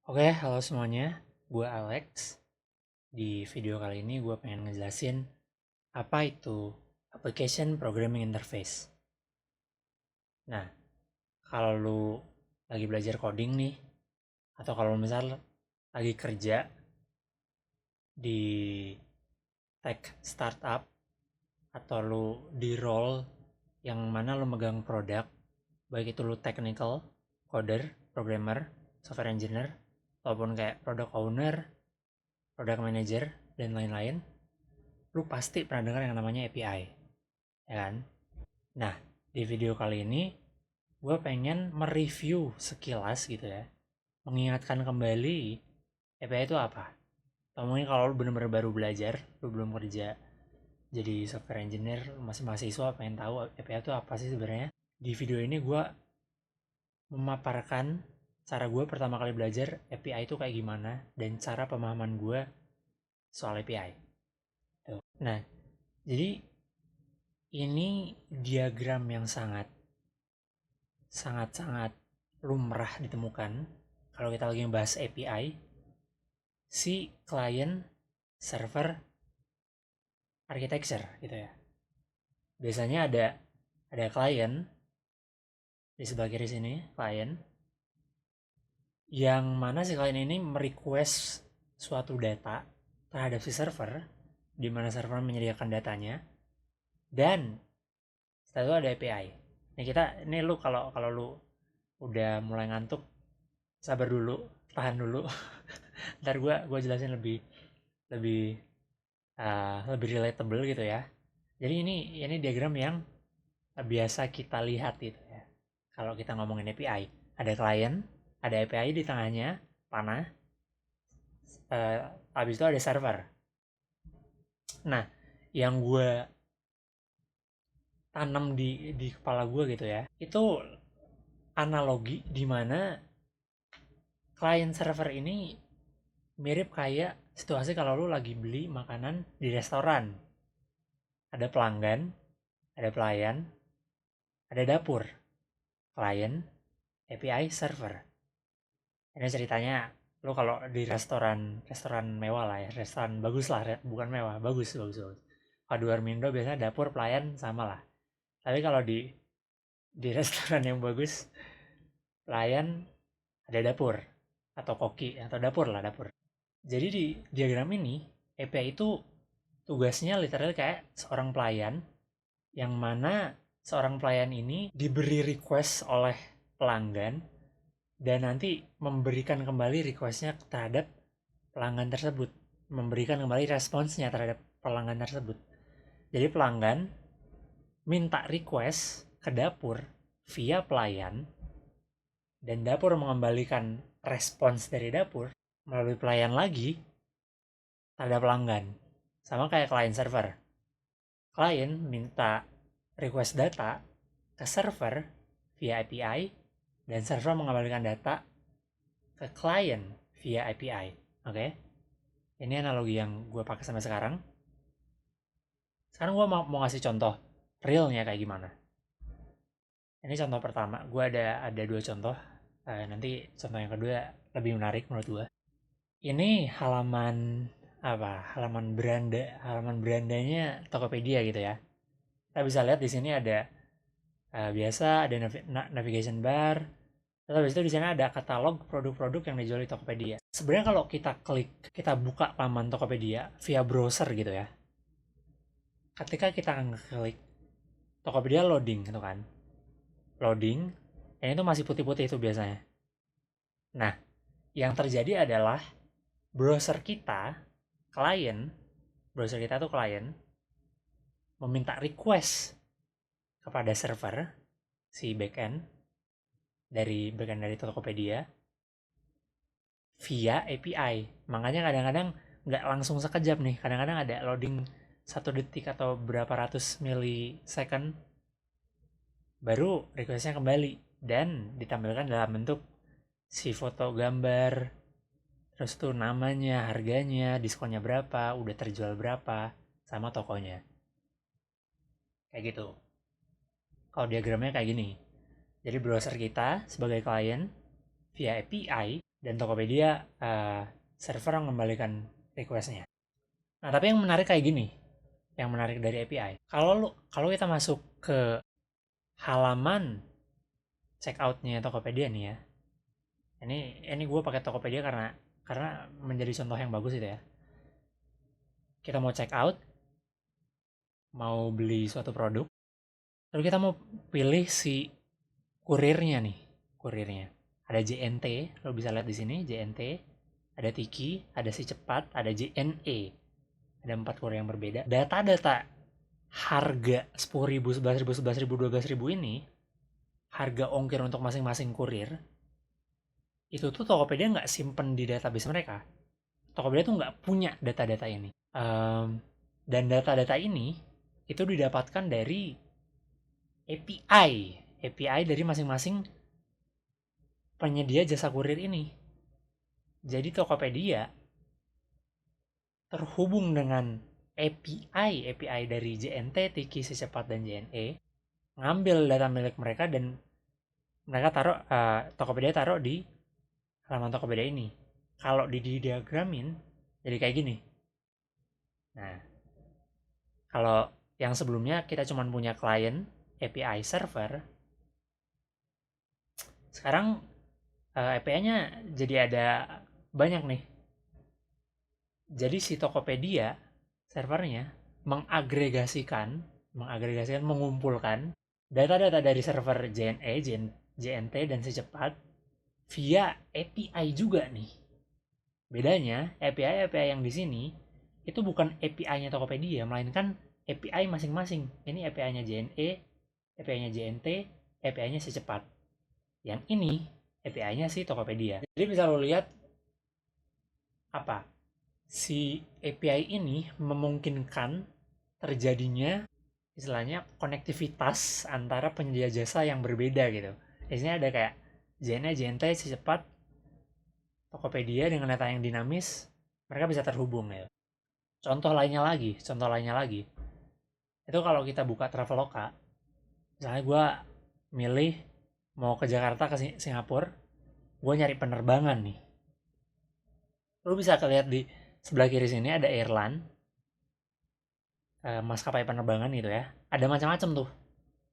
Oke, halo semuanya. Gue Alex. Di video kali ini gue pengen ngejelasin apa itu Application Programming Interface. Nah, kalau lu lagi belajar coding nih, atau kalau misal lagi kerja di tech startup, atau lu di role yang mana lu megang produk, baik itu lu technical, coder, programmer, software engineer, ataupun kayak product owner, product manager, dan lain-lain, lu pasti pernah dengar yang namanya API, ya kan? Nah, di video kali ini gue pengen mereview sekilas gitu ya, mengingatkan kembali API itu apa. Atau mungkin kalau lu bener-bener baru belajar, lu belum kerja jadi software engineer, masih mahasiswa, pengen tahu API itu apa sih sebenarnya. Di video ini gue memaparkan cara gue pertama kali belajar API itu kayak gimana dan cara pemahaman gue soal API. Tuh. Nah, jadi ini diagram yang sangat lumrah ditemukan kalau kita lagi membahas API, si client server architecture gitu ya. Biasanya ada client di sebelah kiri sini, client yang mana si client ini merequest suatu data terhadap si server, di mana server menyediakan datanya, dan setelah itu ada API. Ini lu kalau kalau lu udah mulai ngantuk, sabar dulu, tahan dulu. Ntar gue jelasin lebih lebih lebih relatable gitu ya. Jadi ini diagram yang biasa kita lihat gitu ya. Kalau kita ngomongin API, ada client, ada API di tengahnya, panah, habis itu ada server. Nah, yang gue tanam di kepala gue gitu ya, itu analogi di mana client server ini mirip kayak situasi kalau lu lagi beli makanan di restoran. Ada pelanggan, ada pelayan, ada dapur, klien, API, server. Ini ceritanya lu kalau di restoran restoran mewah lah ya, restoran bagus lah, bukan mewah, bagus bagus bagus. Kalau di Warmindo biasanya dapur pelayan sama lah. Tapi kalau di restoran yang bagus, pelayan ada dapur atau koki atau dapur lah, dapur. Jadi di diagram ini API itu tugasnya literal kayak seorang pelayan, yang mana seorang pelayan ini diberi request oleh pelanggan dan nanti memberikan kembali requestnya terhadap pelanggan tersebut, memberikan kembali responsnya terhadap pelanggan tersebut. Jadi pelanggan minta request ke dapur via pelayan, dan dapur mengembalikan respons dari dapur melalui pelayan lagi terhadap pelanggan. Sama kayak client server. Klien minta request data ke server via API, dan server mengembalikan data ke klien via API. Oke? Ini analogi yang gue pakai sampai sekarang. Sekarang gue mau ngasih contoh realnya kayak gimana. Ini contoh pertama. Gue ada dua contoh. Nanti contoh yang kedua lebih menarik menurut gue. Ini halaman berandanya Tokopedia gitu ya. Kita bisa lihat di sini ada biasa ada navigation bar. Terus habis itu di sana ada katalog produk-produk yang dijual di Tokopedia. Sebenarnya kalau kita klik, kita buka laman Tokopedia via browser gitu ya. Ketika kita klik Tokopedia loading gitu kan. Loading, dan itu masih putih-putih itu biasanya. Nah, yang terjadi adalah browser kita, klien, browser kita tuh klien, meminta request kepada server, si backend dari Tokopedia, via API. Makanya kadang-kadang nggak langsung sekejap nih, kadang-kadang ada loading 1 detik atau berapa ratus milisecond baru requestnya kembali dan ditampilkan dalam bentuk si foto gambar, terus tuh namanya, harganya, diskonnya berapa, udah terjual berapa, sama tokonya. Kayak gitu. Kalau diagramnya kayak gini. Jadi browser kita sebagai klien via API dan Tokopedia server mengembalikan requestnya. Nah, tapi yang menarik kayak gini, yang menarik dari API. Kalau kita masuk ke halaman checkoutnya Tokopedia nih ya. Ini gue pakai Tokopedia karena menjadi contoh yang bagus itu ya. Kita mau check out, mau beli suatu produk, lalu kita mau pilih si kurirnya nih, kurirnya. Ada JNT, lo bisa lihat di sini JNT, ada Tiki, ada si cepat, ada JNE. Ada 4 kurir yang berbeda. Data-data harga 10.000, 11.000, 11.000, 12.000 ini, harga ongkir untuk masing-masing kurir, itu tuh Tokopedia nggak simpen di database mereka. Tokopedia tuh nggak punya data-data ini. Dan data-data ini itu didapatkan dari API dari masing-masing penyedia jasa kurir ini. Jadi Tokopedia terhubung dengan API dari JNT, Tiki, Secepat, dan JNE, ngambil data milik mereka dan mereka Tokopedia taruh di halaman Tokopedia ini. Kalau didiagramin jadi kayak gini. Nah, kalau yang sebelumnya kita cuma punya klien API server, sekarang API-nya jadi ada banyak nih. Jadi si Tokopedia servernya mengumpulkan data-data dari server JNE, JNT, dan Secepat via API juga nih. Bedanya, API yang di sini itu bukan API-nya Tokopedia, melainkan API masing-masing. Ini API-nya JNE, API-nya JNT, API-nya Secepat. Yang ini API-nya si Tokopedia. Jadi bisa lo lihat apa? Si API ini memungkinkan terjadinya istilahnya konektivitas antara penyedia jasa yang berbeda gitu. Di sini ada kayak JNE, JNT, Secepat, Tokopedia dengan data yang dinamis, mereka bisa terhubung ya. Contoh lainnya lagi, itu kalau kita buka Traveloka, misalnya gue milih mau ke Jakarta ke Singapura, gue nyari penerbangan nih. Lu bisa lihat di sebelah kiri sini ada airline, maskapai penerbangan gitu ya. Ada macam-macam tuh.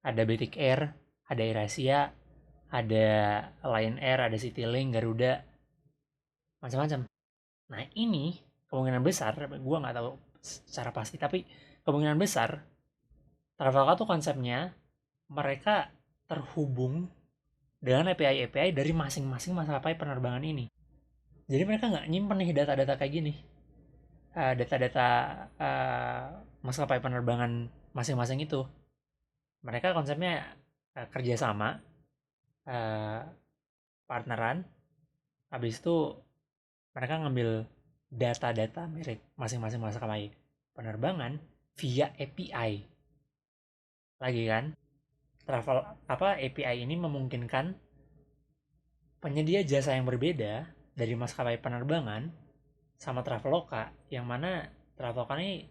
Ada Batik Air, ada AirAsia, ada Lion Air, ada Citylink, Garuda, macam-macam. Nah ini kemungkinan besar, gue nggak tahu secara pasti, tapi kemungkinan besar Traveloka tuh konsepnya mereka terhubung dengan API dari masing-masing maskapai penerbangan ini. Jadi mereka nggak nyimpen nih data-data kayak gini, data-data maskapai penerbangan masing-masing itu. Mereka konsepnya kerjasama, partneran. Habis itu mereka ngambil data-data milik masing-masing maskapai penerbangan via API. Lagi kan, API ini memungkinkan penyedia jasa yang berbeda dari maskapai penerbangan sama Traveloka, yang mana Traveloka ini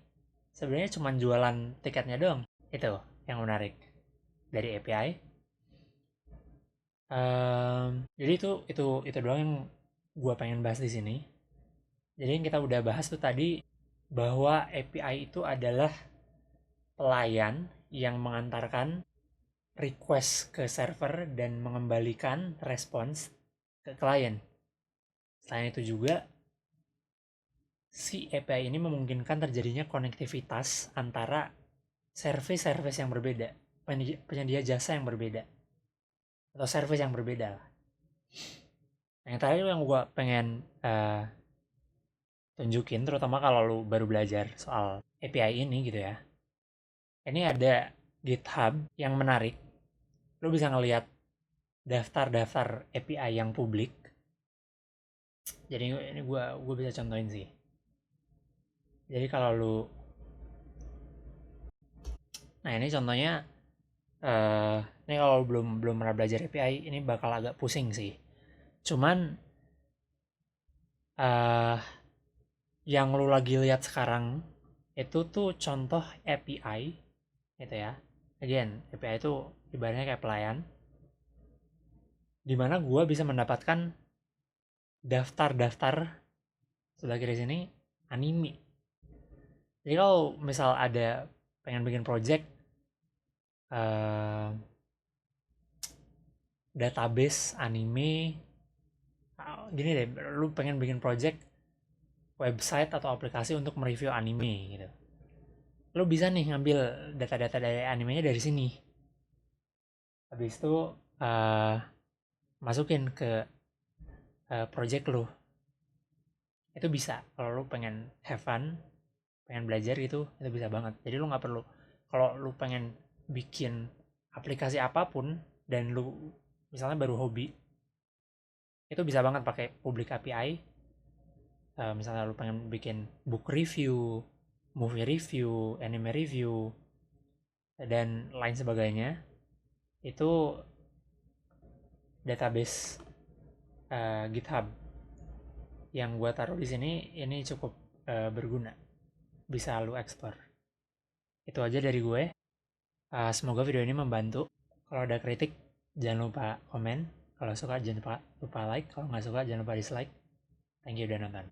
sebenarnya cuma jualan tiketnya doang. Itu yang menarik dari API. Jadi itu doang yang gue pengen bahas di sini. Jadi yang kita udah bahas tuh tadi bahwa API itu adalah pelayan yang mengantarkan request ke server dan mengembalikan respons ke klien. Selain itu juga si API ini memungkinkan terjadinya konektivitas antara service-service yang berbeda, penyedia jasa yang berbeda, atau service yang berbeda lah. Yang terakhir yang gue pengen tunjukin, terutama kalau lu baru belajar soal API ini gitu ya. Ini ada GitHub yang menarik. Lu bisa ngelihat daftar-daftar API yang publik. Jadi ini gue bisa contohin sih. Jadi kalau lu, nah ini contohnya, ini kalau belum belum pernah belajar API ini bakal agak pusing sih. Cuman yang lu lagi lihat sekarang itu tuh contoh API gitu ya. Again, API itu ibaratnya kayak pelayan, dimana gue bisa mendapatkan daftar-daftar sebelah kiri sini anime. Jadi kalau misal ada pengen bikin project eh, database anime, gini deh, lu pengen bikin project website atau aplikasi untuk mereview anime gitu. Lu bisa nih ngambil data-data dari animenya dari sini. Habis itu eh, masukin ke project lu. Itu bisa kalau lu pengen have fun, pengen belajar gitu, itu bisa banget. Jadi lu nggak perlu, kalau lu pengen bikin aplikasi apapun dan lu misalnya baru hobi, itu bisa banget pakai public API. Misalnya lu pengen bikin book review, movie review, anime review, dan lain sebagainya, itu database GitHub yang gua taruh di sini ini cukup berguna, bisa lu explore. Itu aja dari gue. Semoga video ini membantu. Kalau ada kritik jangan lupa komen, kalau suka jangan lupa like, kalau nggak suka jangan lupa dislike. Thank you udah nonton.